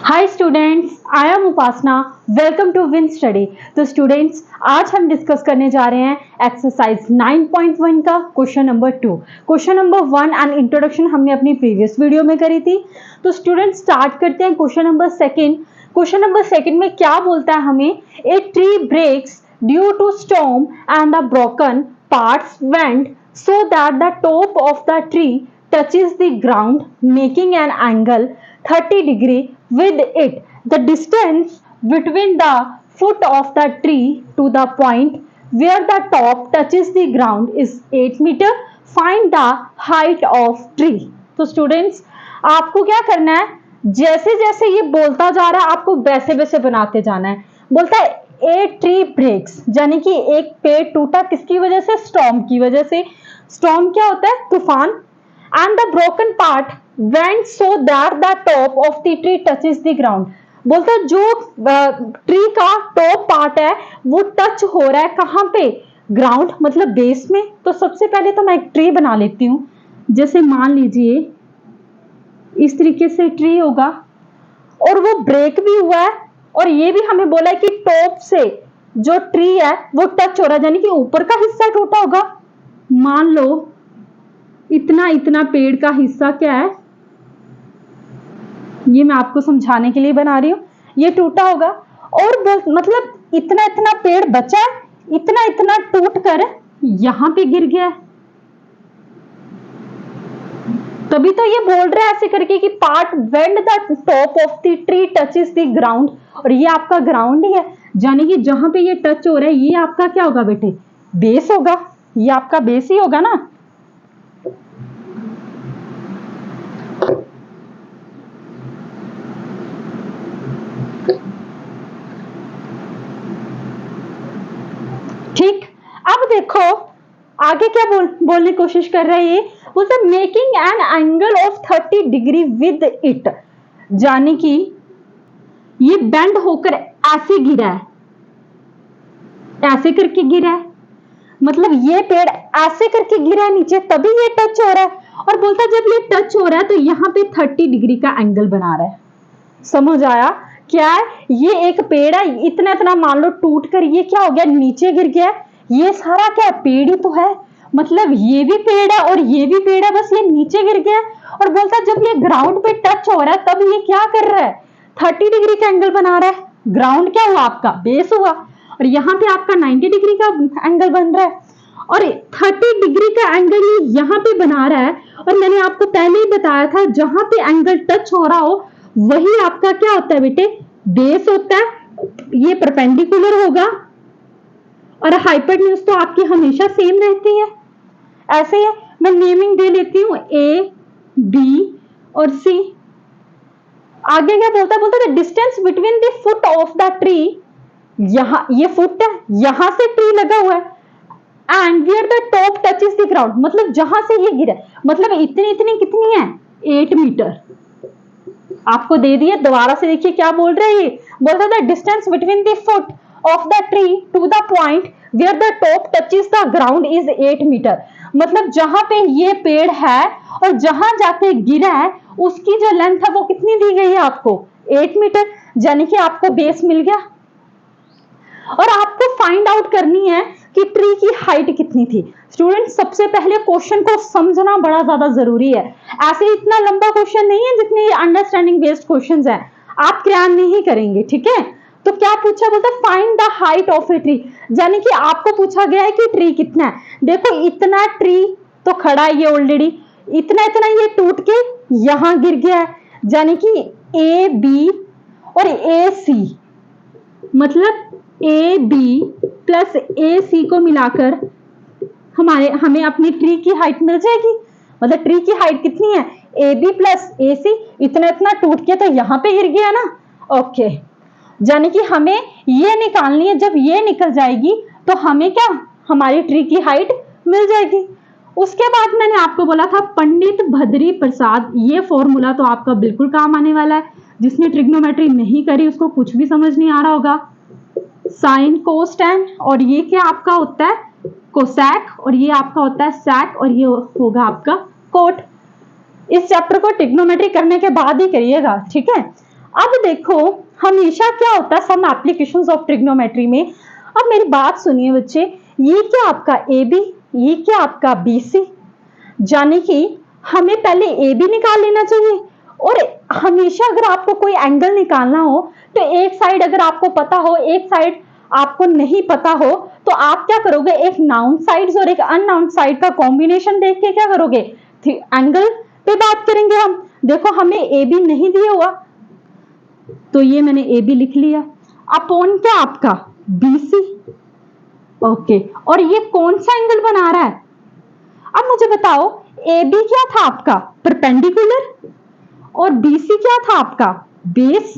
Hi students, I am Upasana. Welcome to win study. तो students, आज हम डिस्कस करने जा रहे हैं एक्सरसाइज 9.1 का question number 2। Question number 1 and introduction हमने अपनी प्रीवियस वीडियो में करी थी। तो स्टूडेंट्स, स्टार्ट करते हैं क्वेश्चन नंबर 2। क्वेश्चन नंबर 2 में क्या बोलता है हमें? A tree breaks due to storm and the broken parts went so that the top of the tree touches the ground, making an angle 30 degree with it. The distance between the foot of the tree to the point where the top touches the ground is 8 meter. Find the height of tree. तो students, आपको क्या करना है? जैसे जैसे ये बोलता जा रहा है आपको वैसे वैसे बनाते जाना है। बोलता है ए ट्री ब्रेक्स, यानी कि एक पेड़ टूटा किसकी वजह से? स्टॉर्म की वजह से। स्टॉर्म क्या होता है? तूफान। And the broken part went so that the top of the tree touches the ground. बोलता है जो ट्री का टॉप पार्ट है वो टच हो रहा है कहां पे? ग्राउंड, मतलब बेस में। तो सबसे पहले तो मैं एक ट्री बना लेती हूं। जैसे मान लीजिए इस तरीके से ट्री होगा और वो ब्रेक भी हुआ है, और ये भी हमें बोला है कि टॉप से जो ट्री है वो टच हो रहा है, यानी कि ऊपर का हिस्सा टूटा होगा। मान लो इतना इतना पेड़ का हिस्सा क्या है, ये मैं आपको समझाने के लिए बना रही हूं। ये टूटा होगा और मतलब इतना इतना पेड़ बचा है, इतना इतना टूट कर यहां पे गिर गया है। तभी तो ये बोल रहा है ऐसे करके कि part went the top of the tree touches the ground, और ये आपका ग्राउंड ही है, यानी कि जहां पे ये टच हो रहा है ये आपका क्या होगा बेटे? बेस होगा। ये आपका बेस ही होगा ना। ठीक, अब देखो आगे क्या बोलने की कोशिश कर रहा है ये। बोलते making an angle of 30 degree with it, यानी कि ये बेंड होकर ऐसे गिरा है, ऐसे करके गिरा है, मतलब ये पेड़ ऐसे करके गिरा है नीचे, तभी ये टच हो रहा है। और बोलता जब ये टच हो रहा है तो यहाँ पे 30 डिग्री का एंगल बना रहा है। समझ आया? क्या है ये? एक पेड़ है, इतना इतना मान लो टूट कर ये क्या हो गया? नीचे गिर गया। ये सारा क्या पेड़ ही तो है, मतलब ये भी पेड़ है और ये भी पेड़ है, बस ये नीचे गिर गया। और बोलता जब ये ग्राउंड पे टच हो रहा है तब ये क्या कर रहा है? 30 डिग्री का एंगल बना रहा है। ग्राउंड क्या हुआ? आपका बेस हुआ, और यहाँ पे आपका 90 डिग्री का एंगल बन रहा है, और 30 डिग्री का एंगल ये यहाँ पे बना रहा है। और मैंने आपको पहले ही बताया था जहां पे एंगल टच हो रहा हो वही आपका क्या होता है बेटे? बेस होता है। ये परपेंडिकुलर होगा और हाइपोटेन्यूज तो आपकी हमेशा सेम रहती है। ऐसे है, मैं नेमिंग दे लेती हूँ ए, बी और सी। आगे क्या बोलता है? बोलता है distance between the foot of the tree, यहां ये फुट है, यहां से ट्री लगा हुआ है, and where the top touches the ground, मतलब जहां से ये गिरा, मतलब इतनी इतनी कितनी है? 8 मीटर। आपको दे दिए, दोबारा से देखिए क्या बोल रहे हैं। बोलता है distance between the foot of the tree to the point where the top touches the ground is 8 metre. मतलब जहां पे ये पेड़ है और जहां जाके गिरा है उसकी जो लेंथ है वो कितनी दी गई है आपको? 8 मीटर, यानी कि आपको बेस मिल गया। और आपको फाइंड आउट करनी है कि ट्री की हाइट कितनी थी। स्टूडेंट, सबसे पहले क्वेश्चन को समझना बड़ा ज्यादा जरूरी है। ऐसे इतना लंबा क्वेश्चन नहीं है जितने अंडरस्टैंडिंग बेस्ड क्वेश्चंस हैं, आप क्रियान्वयन नहीं करेंगे। ठीक है, तो क्या पूछा? बोलता find the height of a tree, यानी कि आपको पूछा गया है कि ट्री कितना है। देखो इतना ट्री तो खड़ा है ये ऑलरेडी, इतना इतना ये टूट के यहां गिर गया है, यानी कि ए बी और ए सी, मतलब ए बी प्लस ए सी को मिलाकर हमें अपनी ट्री की हाइट मिल जाएगी। मतलब ट्री की हाइट कितनी है? ए बी प्लस ए सी, इतना इतना टूट के तो यहां पे गिर गया ना। ओके, यानी कि हमें ये निकालनी है। जब ये निकल जाएगी तो हमें क्या? हमारी ट्री की हाइट मिल जाएगी। उसके बाद मैंने आपको बोला था पंडित भद्री प्रसाद, ये फॉर्मूला तो आपका बिल्कुल काम आने वाला है। जिसने ट्रिग्नोमेट्री नहीं करी उसको कुछ भी समझ नहीं आ रहा होगा। साइन कोस टैन, और ये क्या आपका होता है? कोसैक, और ये आपका होता है सैक, और ये होगा आपका कोट। इस चैप्टर को ट्रिग्नोमेट्री करने के बाद ही करिएगा। ठीक है, अब देखो हमेशा क्या होता है सम एप्लीकेशंस ऑफ ट्रिग्नोमेट्री में। अब मेरी बात सुनिए बच्चे, ये क्या आपका ए बी, ये क्या आपका बी सी, यानी कि हमें पहले ए बी निकाल लेना चाहिए। और हमेशा अगर आपको कोई एंगल निकालना हो तो एक साइड अगर आपको पता हो, एक साइड आपको नहीं पता हो, तो आप क्या करोगे, एक नाउन साइड्स और एक अननाउन साइड का कॉम्बिनेशन देख के क्या करोगे, एंगल पे बात करेंगे हम। देखो हमें ए बी नहीं दिया हुआ, तो ये मैंने ए बी लिख लिया, अपॉन क्या आपका बी सी। ओके, और ये कौन सा एंगल बना रहा है? अब मुझे बताओ, ए बी क्या था आपका, परपेंडिकुलर, और बी सी क्या था आपका, बेस।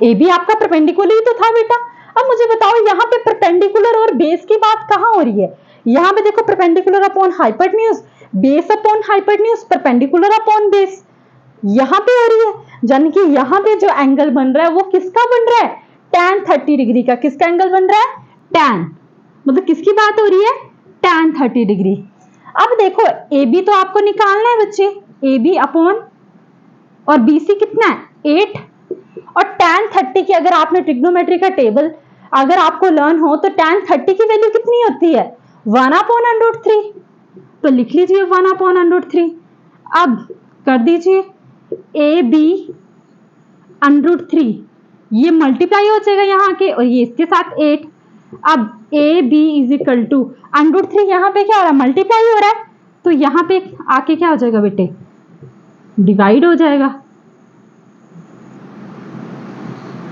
ए बी आपका परपेंडिकुलर ही तो था बेटा। अब मुझे बताओ यहाँ पे परपेंडिकुलर और बेस की बात कहाँ हो रही है? यहाँ पे देखो perpendicular upon hypotenuse, base upon hypotenuse, perpendicular upon base, यहाँ पे हो रही है। यानी कि यहाँ पे जो एंगल बन रहा है वो किसका बन रहा है, tan 30 डिग्री का। किसका एंगल बन रहा है, tan, मतलब किसकी बात हो रही है, tan 30 डिग्री। अब देखो ए बी तो आपको निकालना है बच्चे, ए बी अपॉन और बी सी कितना है 8, और tan 30 की अगर आपने ट्रिग्नोमेट्री का टेबल अगर आपको लर्न हो तो tan 30 की वैल्यू कितनी होती है, 1/√3। तो लिख लीजिए 1/√3। अब कर दीजिए ए बी √3, ये मल्टीप्लाई हो जाएगा यहाँ के, और ये इसके साथ 8। अब A B is equal to √3, यहाँ पे क्या हो रहा है, मल्टीप्लाई हो रहा है, तो यहाँ पे आके क्या हो जाएगा बेटे, डिवाइड हो जाएगा।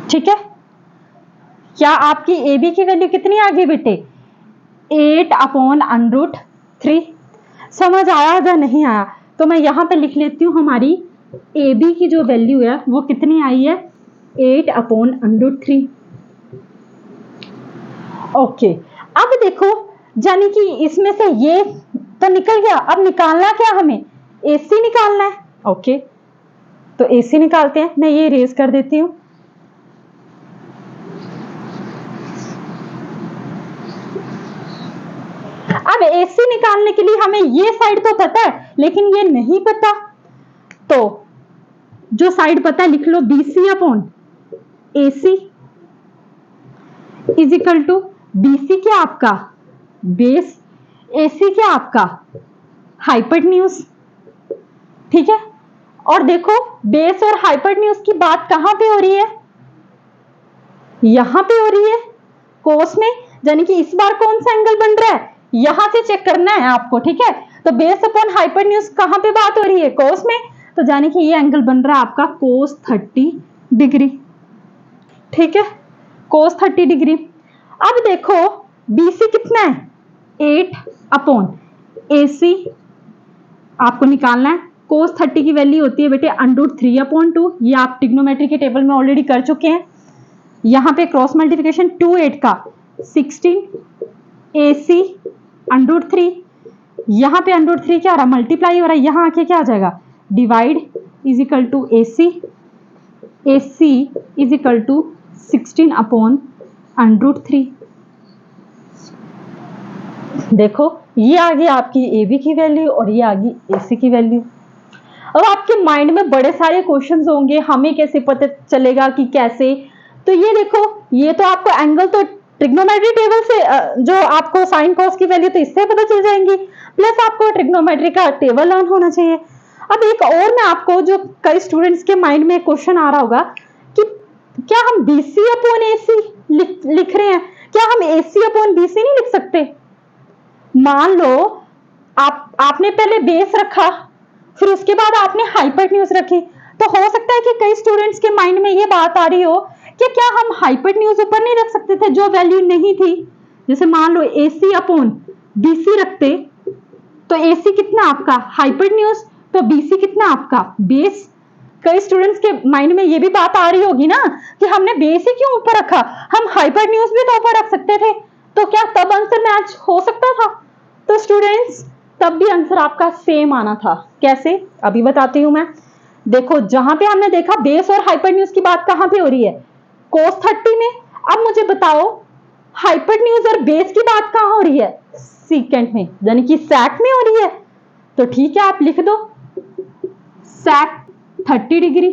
ठीक है, क्या आपकी ए बी की वैल्यू कितनी आ गई बेटे, 8/√3। समझ आया या नहीं आया? तो मैं यहां पे लिख लेती हूँ, हमारी ए बी की जो वैल्यू है वो कितनी आई है, 8/√3। ओके, अब देखो यानी कि इसमें से ये तो निकल गया, अब निकालना क्या हमें, AC निकालना है। ओके, तो AC निकालते हैं, मैं ये इरेज कर देती हूँ। अब AC निकालने के लिए हमें ये साइड तो पता है लेकिन ये नहीं पता, तो जो साइड पता है लिख लो, BC upon AC is equal to, BC क्या आपका बेस, AC क्या आपका हाइपोटेन्यूज। ठीक है, और देखो बेस और हाइपोटेन्यूज की बात कहां पे हो रही है, यहां पे हो रही है कोस में, यानी कि इस बार कौन सा एंगल बन रहा है, यहां से चेक करना है आपको। ठीक है, तो बेस अपॉन हाइपोटेन्यूज कहां पे बात हो रही है, कोस में, तो यानी कि ये एंगल बन रहा है आपका कोस 30 डिग्री। ठीक है, कोस 30 डिग्री। अब देखो BC कितना है, 8/AC आपको निकालना है। कोस 30 की वैल्यू होती है बेटे √3/2, ये आप ट्रिग्नोमेट्री के टेबल में ऑलरेडी कर चुके हैं। यहाँ पे क्रॉस मल्टीप्लिकेशन 2 8 का 16 AC √3, यहाँ पे √3 क्या आ रहा है, मल्टीप्लाई हो रहा है, यहाँ आके क्या आ जाएगा, divide is equal to AC is equal to 16/√3। देखो ये आ गई आपकी AB की वैल्यू और ये आ गई AC की वैल्यू। अब आपके माइंड में बड़े सारे क्वेश्चंस होंगे, हमें कैसे पता चलेगा कि कैसे, तो ये देखो ये तो आपको एंगल तो ट्रिग्नोमेट्री टेबल से जो आपको साइन कॉस की वैल्यू तो इससे पता चल जाएंगी, प्लस आपको ट्रिग्नोमेट्री का टेबल लर्न होना चाहिए। अब एक और मैं आपको, जो कई स्टूडेंट्स के माइंड में क्वेश्चन आ रहा होगा कि क्या हम BC अपॉन AC लिख रहे हैं, क्या हम AC अपॉन BC नहीं लिख सकते? मान लो आपने पहले बेस रखा, फिर उसके बाद आपने हाइपोटेन्यूज रखी, तो हो सकता है कि कई स्टूडेंट्स के माइंड में ये बात आ रही हो कि क्या हम हाइपोटेन्यूज ऊपर नहीं रख सकते थे जो वैल्यू नहीं थी। जैसे मान लो AC अपॉन BC रखते, तो AC कितना आपका हाइपोटेन्यूज, तो BC कितना आपका बेस। कई स्टूडेंट्स के माइंड में ये भी बात आ रही होगी ना कि हमने बेस ही क्यों ऊपर रखा, हम हाइपोटेन्यूज भी तो ऊपर रख सकते थे, तो क्या तब आंसर मैच हो सकता था? तो स्टूडेंट्स तब भी आंसर आपका सेम आना था। कैसे, अभी बताती हूं मैं। देखो जहां पे हमने देखा बेस और हाइपोटेन्यूज की बात कहां पे हो रही है, कोस 30 में। अब मुझे बताओ हाइपोटेन्यूज और बेस की बात कहां हो रही है, सीकेंट में, यानी कि सैक में हो रही है। तो ठीक है, आप लिख दो सैक 30 डिग्री।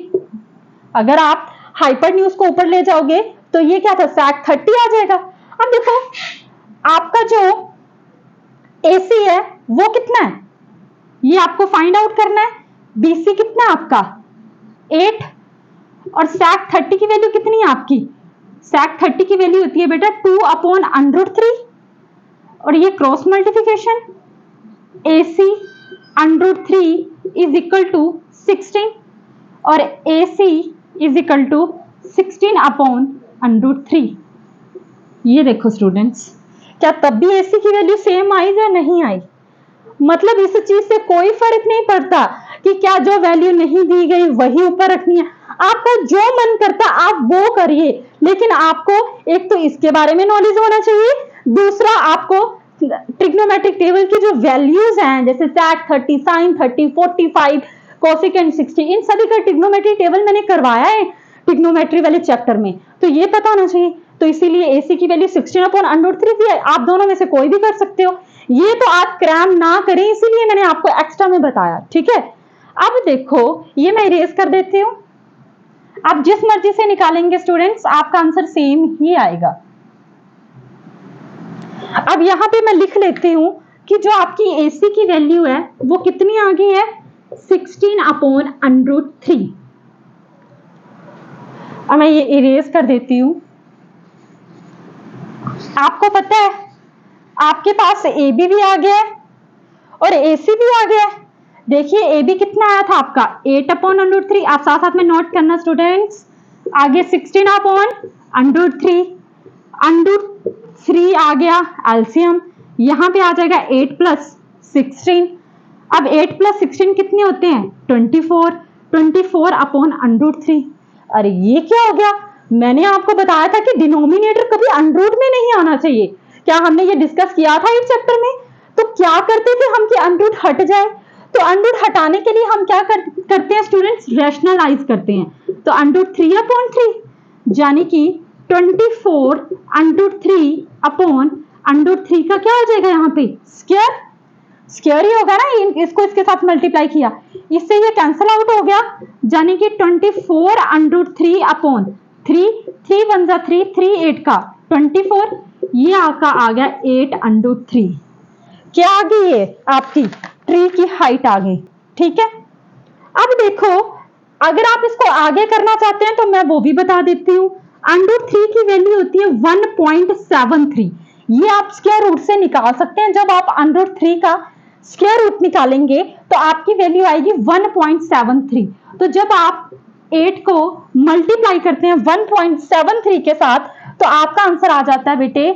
अगर आप हाइपरन्यूज को ऊपर ले जाओगे तो ये क्या था, sec 30 आ जाएगा। अब देखो आपका जो AC है वो कितना है, ये आपको फाइंड आउट करना है। BC कितना है आपका 8, और sec 30 की वैल्यू कितनी है आपकी, sec 30 की वैल्यू होती है बेटा 2/√3, और ये cross multiplication AC √3 is equal to 16, और AC इज इक्वल टू 16/√3। ये देखो स्टूडेंट्स, क्या तब भी AC की वैल्यू सेम आई या नहीं आई? मतलब इस चीज से कोई फर्क नहीं पड़ता कि क्या जो वैल्यू नहीं दी गई वही ऊपर रखनी है, आपका जो मन करता आप वो करिए, लेकिन आपको एक तो इसके बारे में नॉलेज होना चाहिए, दूसरा आपको ट्रिग्नोमेट्रिक टेबल की जो वैल्यूज हैं जैसे sec 30, sin 30, 45, कोसेकेंट 60, इन सभी का ट्रिग्नोमेट्रिक टेबल मैंने करवाया है ट्रिग्नोमेट्री वाले चैप्टर में, तो ये पता होना चाहिए। तो इसीलिए AC की वैल्यू 16/√3 भी है, आप दोनों में से कोई भी कर सकते हो, ये तो आप क्रैम ना करें, इसीलिए मैंने आपको एक्स्ट्रा में बताया, ठीक है। अब देखो ये मैं इरेज कर देती हूं, आप जिस मर्जी से निकालेंगे स्टूडेंट्स आपका आंसर सेम ही आएगा। अब यहां पे मैं लिख लेती हूं कि जो आपकी AC की वैल्यू है वो कितनी आ गई है 16/√3। अब मैं ये इरेज कर देती हूं। आपको पता है आपके पास AB भी आ गया है और AC भी आ गया है। देखिए AB कितना आया था आपका 8/√3, आप साथ साथ में नोट करना स्टूडेंट्स, आगे 16/√3, √3 आ गया एलसीएम, यहां पे आ जाएगा 8 + 16। अब 8 + 16 कितने होते हैं 24, 24/√3। अरे ये क्या हो गया, मैंने आपको बताया था कि डिनोमिनेटर कभी अंडरूट में नहीं आना चाहिए, क्या हमने ये डिस्कस किया था इस चैप्टर में? तो क्या करते थे हम कि अंडरूट हट जाए, तो अंडरूट हटाने के लिए हम क्या करते हैं स्टूडेंट्स, रैशनलाइज करते हैं। तो √3/3 यानी कि 24√3/√3 का क्या हो जाएगा यहाँ पे स्क्वायर, स्क्वायर ही होगा ना, इसको इसके साथ मल्टीप्लाई किया, इससे ये कैंसिल आउट हो गया, यानी कि 24√3/3, 3 1 जा 3, 3 8 का 24, ये आपका आ गया 8/3। क्या आ गई है आपकी ट्री की हाइट आ गई, ठीक है। अब देखो अगर आप इसको आगे करना चाहते हैं तो मैं वो भी बता देती हूँ, √3 की वैल्यू होती है 1.73, ये आप स्क्वायर रूट से निकाल सकते हैं। जब आप √3 का स्क्वायर रूट निकालेंगे तो आपकी वैल्यू आएगी 1.73। तो जब आप 8 को मल्टीप्लाई करते हैं 1.73 के साथ तो आपका आंसर आ जाता है बेटे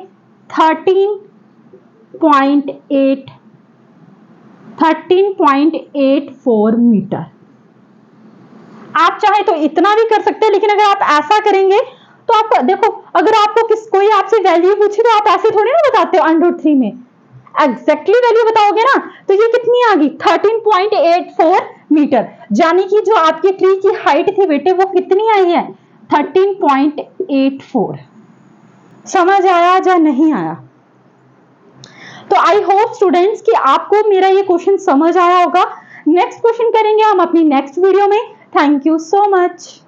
13.84 मीटर। आप चाहे तो इतना भी कर सकते हैं, लेकिन अगर आप ऐसा करेंगे तो आप देखो, अगर आपको कोई आपसे वैल्यू पूछे तो आप ऐसे थोड़ी ना बताते हो √3 में, एग्जैक्टली वैल्यू बताओगे ना। तो ये कितनी आ गई 13.84 मीटर, यानी कि जो आपकी ट्री की हाइट थी बेटे वो कितनी आई है 13.84। समझ आया या नहीं आया? तो आई होप स्टूडेंट्स कि आपको मेरा ये क्वेश्चन समझ आया होगा। नेक्स्ट क्वेश्चन करेंगे हम अपनी नेक्स्ट वीडियो में। Thank you so much.